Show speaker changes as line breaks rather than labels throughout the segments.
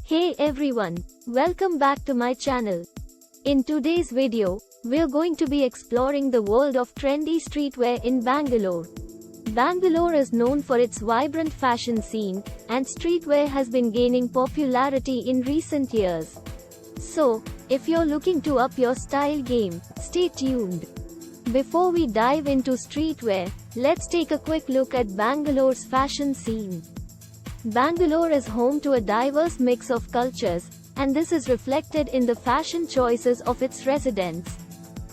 Hey everyone, welcome back to my channel. In today's video, we're going to be exploring the world of trendy streetwear in Bangalore. Bangalore is known for its vibrant fashion scene, and streetwear has been gaining popularity in recent years. So, if you're looking to up your style game, stay tuned. Before we dive into streetwear, let's take a quick look at Bangalore's fashion scene. Bangalore is home to a diverse mix of cultures, and this is reflected in the fashion choices of its residents.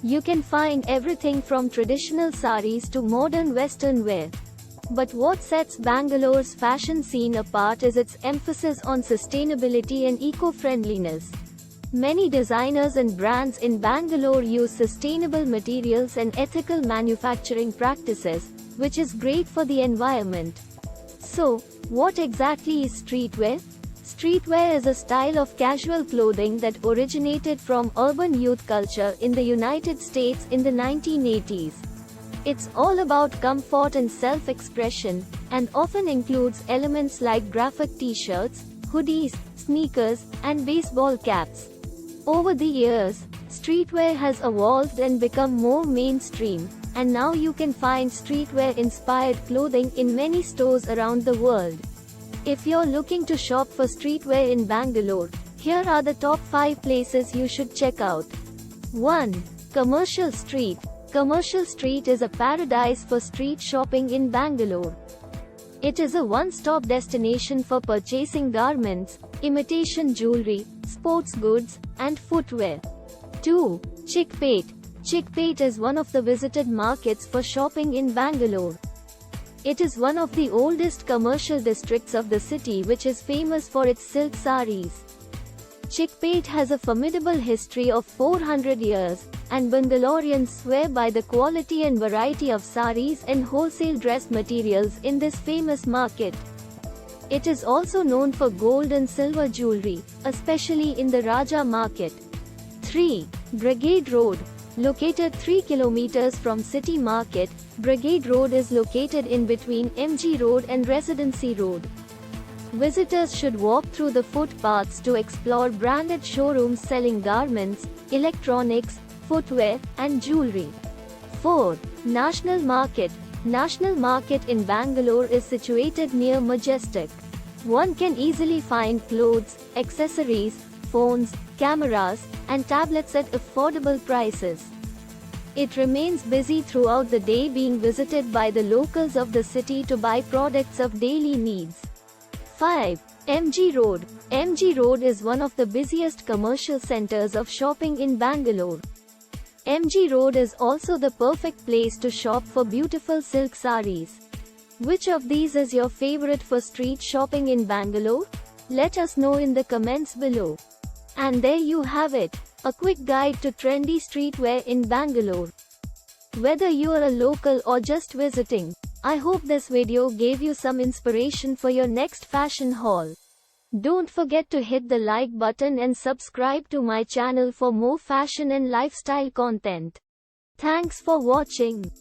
You can find everything from traditional saris to modern western wear. But what sets Bangalore's fashion scene apart is its emphasis on sustainability and eco-friendliness. Many designers and brands in Bangalore use sustainable materials and ethical manufacturing practices, which is great for the environment. So, what exactly is streetwear? Streetwear is a style of casual clothing that originated from urban youth culture in the United States in the 1980s. It's all about comfort and self-expression, and often includes elements like graphic t-shirts, hoodies, sneakers, and baseball caps. Over the years, streetwear has evolved and become more mainstream, and now you can find streetwear-inspired clothing in many stores around the world. If you're looking to shop for streetwear in Bangalore, here are the top 5 places you should check out. 1. Commercial Street. Commercial Street is a paradise for street shopping in Bangalore. It is a one-stop destination for purchasing garments, imitation jewelry, sports goods, and footwear. 2. Chickpet. Chickpet is one of the visited markets for shopping in Bangalore. It is one of the oldest commercial districts of the city, which is famous for its silk saris. Chickpet has a formidable history of 400 years, and Bangaloreans swear by the quality and variety of saris and wholesale dress materials in this famous market. It is also known for gold and silver jewelry, especially in the Raja market. 3. Brigade Road. Located 3 kilometers from City Market, Brigade Road is located in between MG Road and Residency Road. Visitors should walk through the footpaths to explore branded showrooms selling garments, electronics, footwear, and jewelry. 4. National Market. National Market in Bangalore is situated near Majestic. One can easily find clothes, accessories, phones, cameras, and tablets at affordable prices. It remains busy throughout the day, being visited by the locals of the city to buy products of daily needs. 5. MG Road. MG Road is one of the busiest commercial centers of shopping in Bangalore. MG Road is also the perfect place to shop for beautiful silk saris. Which of these is your favorite for street shopping in Bangalore? Let us know in the comments below. And there you have it, a quick guide to trendy streetwear in Bangalore. Whether you are a local or just visiting, I hope this video gave you some inspiration for your next fashion haul. Don't forget to hit the like button and subscribe to my channel for more fashion and lifestyle content. Thanks for watching.